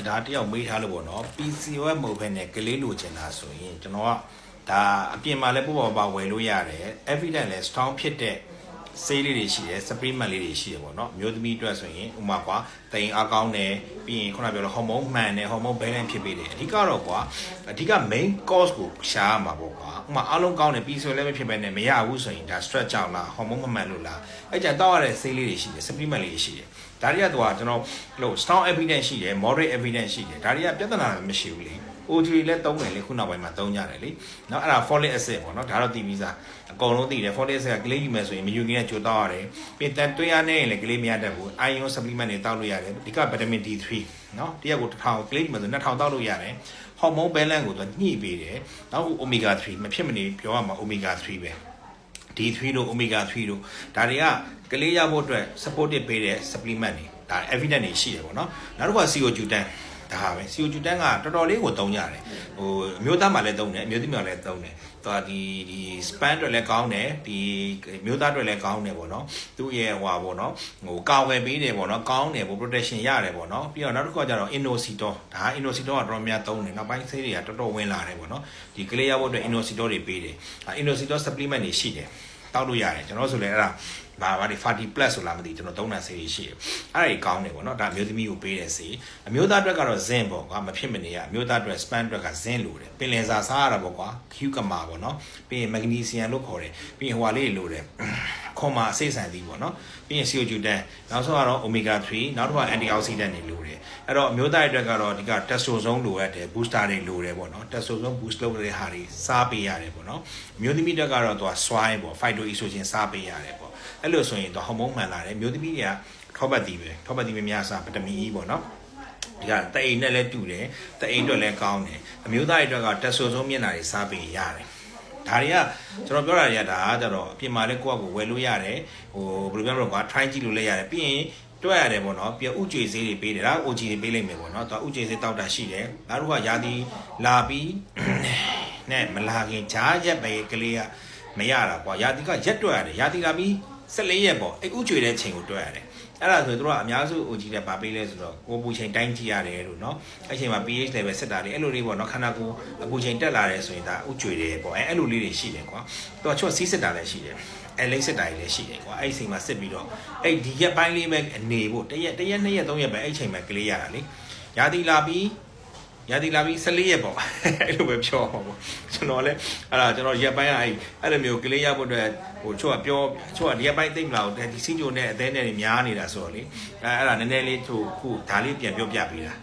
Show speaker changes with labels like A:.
A: ဒါတယောက်မေးထားလို့ပေါ့နော် PCOS မဟုတ်ဘဲနဲ့ကလေးလိုချင်တာဆိုရင်ကျွန်တော်ကဒါအပြင်မှာလည်းပို့ပေါ်ပါဝယ်လို့ရတယ် evidence လည်း strong ဖြစ်တဲ့ဆေးလေးတွေရှိတယ် supplement လေးတွေရှိတယ်ပေါ့နော်မျိုးသမီးအတွက်ဆိုရင်ဥမာကွာတိမ်အားကောင်းတယ်ပြီးရင်ခုနပြောလို့ hormone မှန်တယ် hormone balance ဖြစ်ပေးတယ်အဓိကတော့ကွာအဓိက main cause ကိုရှားမှာပေါ့ကွာဥမာအားလုံးကောင်းတယ် PCOS လည်းမဖြစ်ဘဲနဲ့မရဘူးဆိုရင်ဒါ stress ကြောင့်လား hormone မမှန်လို့လားအဲ့ကြတောက်ရတဲ့ဆေးလေးတွေရှိတယ် supplement လေးတွေရှိတယ်ဒါတွေကတော့ကျွန်တော်လို့ strong evidence ရှိတယ် moderate evidence ရှိတယ်ဒါတွေကပြဿနာမရှိဘူးလေ OG လည်းသုံးတယ်လေခုနောက်ပိုင်းမှာသုံးကြတယ်လေเนาะအဲ့ဒါ folic acid ပေါ့เนาะဒါတော့တည်ပြီးသားအကုန်လုံးတည်တယ် folic acid ကကလေးယူမယ်ဆိုရင်မယူခင်ကကြိုတောက်ရတယ်ပြင်တန်တွင်းရနေရင်လည်းကလေးမရတတ်ဘူး iron supplement တွေတောက်လို့ရတယ်ဒီက vitamin D3 เนาะတရက်ကို1000ကလေးယူမယ်ဆို2000တောက်လို့ရတယ် hormone balance ကိုသူညှိပေးတယ်နောက် omega 3မဖြစ်မနေပြောရမှာ omega 3ပဲD3 တို့ omega 3တို့ဒါတွေကကလေးရဖို့အတွက် supportive ပေးတဲ့ supplement တွေဒါ evidence တွေရှိတယ်ပေါ့နော်နောက်တစ်ခုက CO2 ဒါပဲ CO2 တန်းကတော်တော်လေးကိုသုံးရတယ်ဟိုအမျိုးသားမှလည်းသုံးတယ်အမျိုးသမီးမှလည်းသုံးတယ်သူကဒီ span တွေလည်းကောင်းတယ်ဒီမျိုးသားတွေလည်းကောင်းတယ်ပေါ့နော်သူ့ရဲ့ဟွာပေါ့နော်ဟိုကာဝယ်ပေးတယ်ပေါ့နော်ကောင်းတယ်ပေါ့ protection ရတယ်ပေါ့နော်ပြီးတော့နောက်တစ်ခုကကျတော့ inositol ဒါ inositol ကတော်တော်များသုံးတယ်နောက်ပိုင်းဆေးတွေကတော်တော်ဝင်လာတယ်ပေါ့နော်ဒီကလေးရဖို့အတွက် inositol တွေပေးတယ် inositol supplement တွေရှိတယ်တောက်လို့ရတယ်ကျွန်တော်ဆိုလည်းအဲ့ဒါဘာဒီ40 plus ဆိုလားမသိကျွန်တော်သုံးတာဆေးရှိတယ်အဲ့ဒါကြီးကောင်းတယ်ပေါ့နော်ဒါမျိုးသမီးကိုပေးတဲ့ဆေးအမျိုးသားအတွက်ကတော့ zinc ပေါ့ကွာမဖြစ်မနေရအမျိုးသားအတွက် span အတွက်က zinc လိုတယ်ပင်လယ်စာစားရတာပေါ့ကွာ cucumber ပေါ့နော်ပြီးရင် magnesium လို့ခေါ်တယ်ပြီးရင်ဟိုဟာလေးလိုတယ်ခွန်မာအစိတ်ဆန်သီးပေါ့နော်ပြီးရင် CO2 တန်းနောက်ဆုံးကတော့ omega 3နောက်တစ်ခါ antioxidant တွေလိုတယ်အဲ့တော့အမျိုးသားအတွက်ကတော့ဒီက testosterone လိုရတယ် booster တွေလိုတယ်ပေါ့နော် testosterone boost လုပ်တဲ့ဟာတွေစားပေးရတယ်ပေါ့နော်အမျိုးသမီးအတွက်ကတော့သူက swine ပေါ့ phytoestrogen စားပေးရတယ်ပေါ့အဲ့လိုဆိုရင်တော့ဟော်မုန်းမှန်လာတယ်မျိုးသမီးတွေကထောပတ်တီးပဲထောပတ်တီးပဲများစားဗီတာမင် E ပေါ့နော်ဒီကတအိမ်နဲ့လည်းတူတယ်တအိမ်အတွက်လည်းကောင်းတယ်အမျိုးသားတွေအတွက်ကတက်ဆိုဆုံးမျက်နှာတွေစားပေးရတယ်ဒါတွေကကျွန်တော်ပြောတာတွေကဒါကကြတော့အပြင်မှာလည်းကိုယ့်အကိုဝယ်လို့ရတယ်ဟိုဘယ်လိုပြောမလဲကွာ try ကြည့်လို့လည်းရတယ်ပြီးရင်တွက်ရတယ်ပေါ့နော်ပြီးဥကြွေဆေးတွေပေးတယ်ဒါ OG တွေပေးလိုက်မယ်ပေါ့နော်သူဥကြွေဆေးတောက်တာရှိတယ်နောက်တစ်ခါရာသီလာပြီးနဲ့မလာခင်ဂျားရက်ပဲကလေးကမရတာကွာရာသီကရက်တွက်ရတယ်ရာသီလာပြီး14ရက်ပေါ့အဲ့ဥကြွေတဲ့ချိန်ကိုတွက်ရတယ်အဲ့ဒါဆိုသူတို့ကအများစု OG တဲ့ဗာပေးလဲဆိုတော့ကိုပူချိန်တိုင်းကြည့်ရတယ်လို့เนาะအဲ့ချိန်မှာ pH level စစ်တာလေးအဲ့လိုလေးပေါ့เนาะခန္ဓာကိုယ်အပူချိန်တက်လာတယ်ဆိုရင်ဒါဥကြွေတယ်ပေါ့အဲ့လိုလေးတွေရှိတယ်ကွာသူကချွတ်စီးစစ်တာလည်းရှိတယ်အဲ့လိမ့်စစ်တာလည်းရှိတယ်ကွာအဲ့ချိန်မှာစစ်ပြီးတော့အဲ့ဒီရက်ပိုင်းလေးပဲအနေဖို့တစ်ရက်2ရက်3ရက်ပဲအဲ့ချိန်မှာကလေးရတာလေရာသီလာပြီး14ရက်ပေါ့အဲ့လိုပဲပြောပါပေါ့ကျွန်တော်လည်းအဲ့ဒါကျွန်တော်ရက်ပိုင်းအဲ့လိုမျိုးကလေးရဖို့အတွက်ဟိုချို့ကပြောချို့ကဒီရက်ပိုင်းသိမ့်မလားဒီစီဂျိုနဲ့အသေးနဲ့များနေတာဆိုတော့လေအဲ့ဒါနည်းနည်းလေးသူခုဒါလေးပြန်ပြောပြပေးတာ